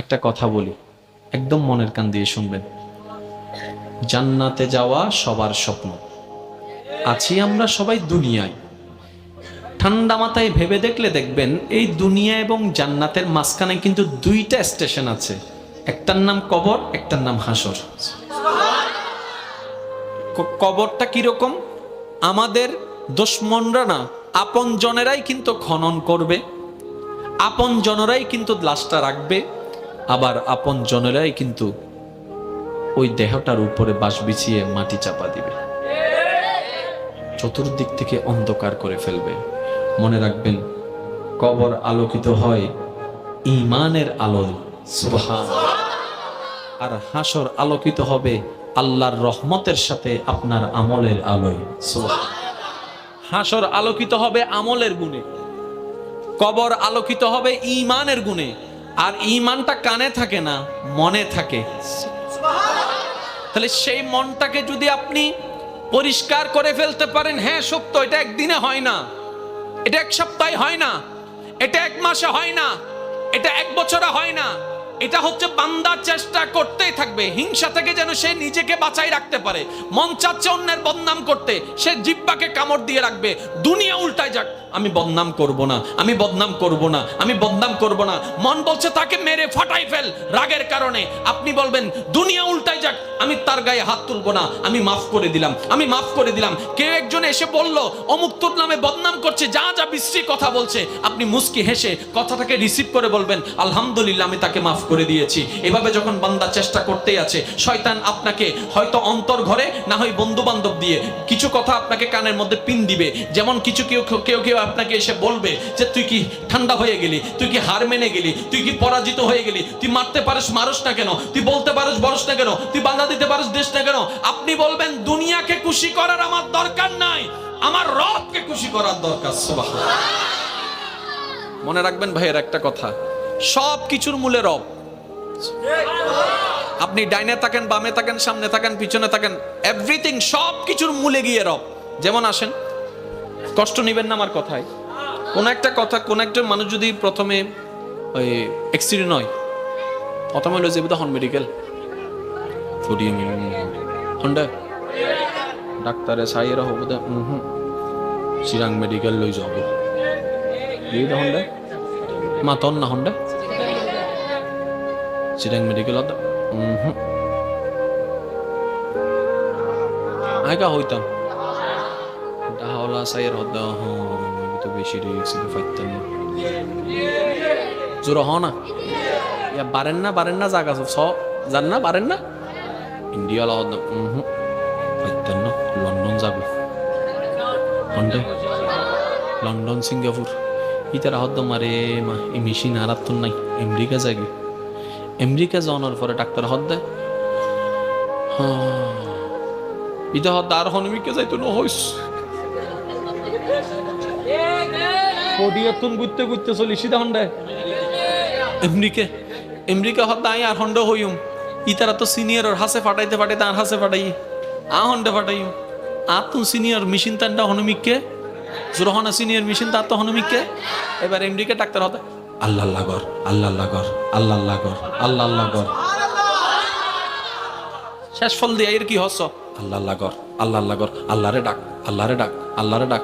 একটা কথা বলি, একদম মনের কান দিয়ে শুনবেন। জান্নাতে যাওয়া সবার স্বপ্ন। আছি আমরা সবাই দুনিয়ায়। ঠান্ডা মাথায় ভেবে দেখলে দেখবেন এই দুনিয়া এবং জান্নাতের মাঝখানে কিন্তু দুইটা স্টেশন আছে। একটার নাম কবর, একটার নাম হাসর। কবরটা কিরকম? আমাদের দুশমনরা না, আপন জনেরাই কিন্তু খনন করবে, আপন জনেরাই কিন্তু লাশটা রাখবে, আবার আপন জনেরাই কিন্তু ওই দেহটার উপরে বাঁশ বিছিয়ে মাটি চাপা দিবে, চতুর্দিক থেকে অন্ধকার করে ফেলবে। মনে রাখবেন, কবর আলোকিত হয় ঈমানের আলোয়, সুবহানাল্লাহ। আর হাসর আলোকিত হবে আল্লাহর রহমতের সাথে আপনার আমলের আলোয়, সুবহানাল্লাহ। হাসর আলোকিত হবে আমলের গুণে, কবর আলোকিত হবে ঈমানের গুণে। আর ঈমানটা কানে থাকে না, মনে থাকে। তাহলে সেই মনটাকে যদি আপনি পরিষ্কার করে ফেলতে পারেন, হ্যাঁ সত্য, এটা একদিনে হয় না, এটা এক সপ্তাহে হয় না, এটা এক মাসে হয় না, এটা এক বছরে হয় না। এটা হচ্ছে বান্দা চেষ্টা করতেই থাকবে, হিংসা থেকে যেন সে নিজেকে বাঁচাই রাখতে পারে। মন চাচ্ছে অন্যের বদনাম করতে, সে জিহ্বাকে কামড় দিয়ে রাখবে। দুনিয়া উল্টায় যাক, আমি বদনাম করব না, আমি বদনাম করব না, আমি বদনাম করব না। মন বলছে তাকে মেরে ফাটাই ফেল রাগের কারণে। আপনি বলবেন দুনিয়া উল্টায় যাক, আমি তার গায়ে হাত তুলব না, আমি মাফ করে দিলাম, আমি মাফ করে দিলাম। কেউ একজন এসে বলল অমুক তোর নামে বদনাম করছে, যা যা বিশ্রী কথা বলছে, আপনি মুস্কি হেসে কথাটাকে রিসিভ করে বলবেন আলহামদুলিল্লাহ, আমি তাকে মাফ করে দিয়েছি। এভাবে যখন বান্দা চেষ্টা করতেই আছে, শয়তান আপনাকে হয়তো অন্তর ঘরে, না হয় বন্ধু বান্ধব দিয়ে কিছু কথা আপনাকে কানের মধ্যে পিন দিবে। যেমন কিছু কেউ কেউ কেউ আপনাকে এসে বলবে যে তুই কি ঠান্ডা হয়ে গেলি, তুই কি হার মেনে গেলি, তুই কি পরাজিত হয়ে গেলি, তুই মারতে পারিস মারস না কেন, তুই বলতে পারিস বলস না কেন, তুই বাধা দিতে পারিস দেশ না কেন। আপনি বলবেন দুনিয়াকে খুশি করার আমার দরকার নাই, আমার রবকে খুশি করার দরকার। সুবহানাল্লাহ। মনে রাখবেন ভাইয়ের একটা কথা, সব কিছুর মূলে রব। আপনি ডাইনে থাকেন, বামে থাকেন, সামনে থাকেন, পিছনে থাকেন, এভরিথিং, সব কিছুর মূলে গিয়ে রব। যেমন আসেন, কষ্ট নিবেন না আমার কথায়। কোন একটা কথা, কোন একটা মানুষ যদি প্রথমে ওই অ্যাক্সিডেন্ট হয়, প্রথমে হলো যে হন মেডিকেল ফুডিয়ে হন্ডা ডাক্তারে সাইয়েরা হবো দে চিরাং মেডিকেল লই যাব দিয়ে দে হন্ডা মাতন না হন্ডা চিরাং মেডিকেল আইকা হইতাম ডাহলা সাইয়ের হদ্দা তো বেশি রিক্স ফাইতাম জোর হ না ইয়া বারেন না জায়গা সব জান না, বারেন না ইন্ডিয়া হদ্দা ফাইতাম না, লন্ডন যাবো হন্ডা, লন্ডন সিঙ্গাপুর ইতারা হদ্দ মারে মা এই মেশিন হারাত নাই। আমেরিকা যাবি, আমেরিকা যাওয়ার পরে ডাক্তার হদ্দা ইটা হদ্দা আর হনমিকে যাইতো না হইস পডিয়াতুন ঘুরতে ঘুরতে চলি সিধা হন্ডায় আমেরিকা হদ্দা আই আর হন্ডা হইম। ইতারা তো সিনিয়র হাসে ফাটাইতে ফাটাইতে আর হাসে ফাটাই আ হন্ডা ফাটাইম। আর তুম সিনিয়র মেশিন তান্ডা হনমিককে জোরহনা সিনিয়র মেশিন তার তো হনমিককে। এবার আমেরিকা ডাক্তার হতে আল্লাহ লাগর আল্লাহ লাগর আল্লাহ লাগর আল্লাহ লাগর শেষ ফল দিয়ে এর কি হস আল্লাহ লাগর আল্লাহ লাগর আল্লাহরে ডাক আল্লাহরে ডাক আল্লাহরে ডাক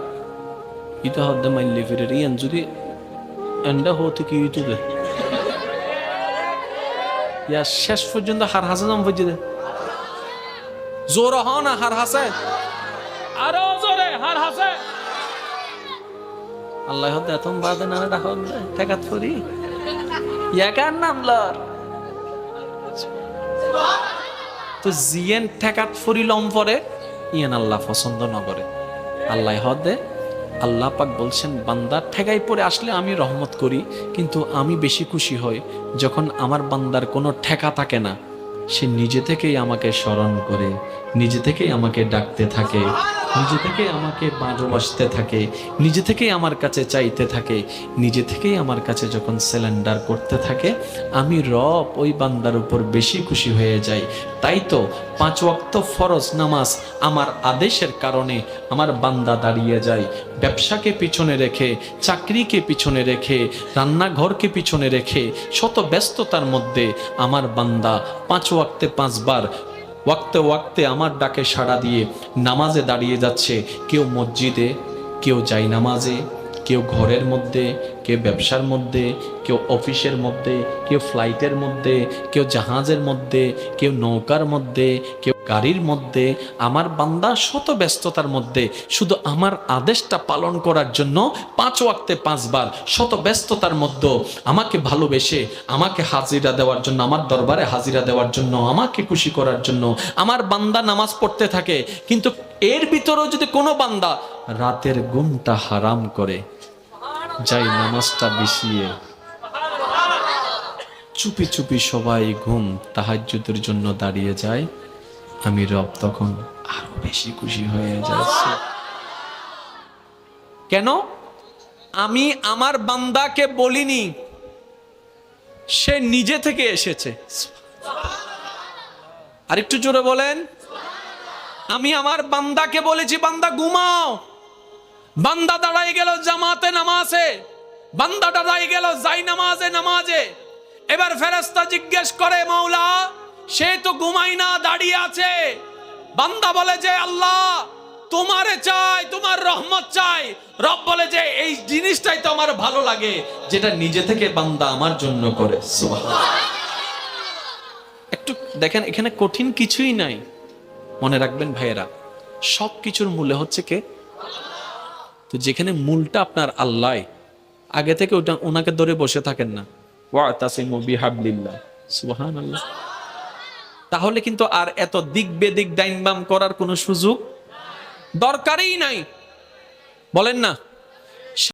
ইটা হদ্দে মাইলি ফিরে ইয়ান যদি এন্ডা হতে কি ইউটিউবে ইয়া শেষ পর্যন্ত হার হাসে নাম পর্যন্ত জোর হ না হার হাসে আরো জোরে হার হাসে আল্লাহ হদ্দে এত বাদে না ডাক ঠেকাত ফুরি ইয়াকার নাম লর তো জিয়েন ঠেকাত ফুরি লম পরে ইয়ান আল্লাহ পছন্দ না করে। আল্লাহ হদ্দে আল্লাহ পাক বলছেন বান্দা ঠেকাই পড়ে আসলে আমি রহমত করি, কিন্তু আমি বেশি খুশি হই যখন আমার বান্দার কোনো ঠেকা থাকে না, সে নিজে থেকেই আমাকে স্মরণ করে, নিজে থেকেই আমাকে ডাকতে থাকে। নিজে থেকেই আমাকে ভালোবাসতে থাকে, নিজে থেকেই আমার কাছে চাইতে থাকে, নিজে থেকেই আমার কাছে যখন সিলিন্ডার করতে থাকে, আমি রব ওই বান্দার উপর বেশি খুশি হয়ে যাই। তাই তো 5 ওয়াক্ত ফরজ নামাজ আমার আদেশের কারণে আমার বান্দা দাঁড়িয়ে যায়। ব্যবসাকে পিছনে রেখে, চাকরিকে পিছনে রেখে, রান্নাঘরকে পিছনে রেখে, শত ব্যস্ততার মধ্যে আমার বান্দা 5 ওয়াক্তে 5 বার ওয়াক্তে ওয়াক্তে আমার ডাকে সাড়া দিয়ে নামাজে দাঁড়িয়ে যাচ্ছে। কেউ মসজিদে, কেউ যায় নামাজে, কেউ ঘরের মধ্যে, কেউ ব্যবসার মধ্যে, কেউ অফিসের মধ্যে, কেউ ফ্লাইটের মধ্যে, কেউ জাহাজের মধ্যে, কেউ নৌকার মধ্যে, কেউ গাড়ির মধ্যে। আমার বান্দা শত ব্যস্ততার মধ্যে শুধু আমার আদেশটা পালন করার জন্য 5 ওয়াক্তে 5 বার শত ব্যস্ততার মধ্যে আমাকে ভালোবেসে, আমাকে হাজিরা দেওয়ার জন্য, আমার দরবারে হাজিরা দেওয়ার জন্য, আমাকে খুশি করার জন্য আমার বান্দা নামাজ পড়তে থাকে। কিন্তু এর ভিতরেও যদি কোনো বান্দা রাতের ঘুমটা হারাম করে, যাই নামাজটা বিছিয়ে চুপি চুপি সবাই ঘুম তাহাজ্জুদের জন্য দাঁড়িয়ে যায়, আমি রব তখন আরো বেশি খুশি হয়ে যাচ্ছে। কেন? আমি আমার বান্দাকে বলিনি, সে নিজে থেকে এসেছে। আরেকটু জোরে বলেন। আমি আমার বান্দাকে বলেছি, বান্দা ঘুমাও। বান্দা দাঁড়াই গেল জামাতে নামাজে, বান্দা দাঁড়াই গেল যাই নামাজে। এবার ফেরেশতা জিজ্ঞেস করে, মাওলা সে তো ঘুমাই না, দাঁড়িয়ে আছে। বান্দা বলে যে আল্লাহ তোমারে চাই, তোমার রহমত চাই। রব বলে যে এই জিনিসটাই তো আমার ভালো লাগে, যেটা নিজে থেকে বান্দা আমার জন্য করে। সুবহানাল্লাহ। একটু দেখেন, এখানে কঠিন কিছুই নাই। মনে রাখবেন ভাইয়েরা, সব কিছুর মূলে হচ্ছে কে? তো যেখানে মূলটা আপনার আল্লাহ, আগে থেকে ওটা ওনাকে ধরে বসে থাকেন না। ওয়াতাসিমু বিহাবলিল্লাহ। সুবহানাল্লাহ। তাহলে কিন্তু আর এত দিক বেদিক ডাইন বাম করার কোনো সুযোগ দরকারই নাই। বলেন না?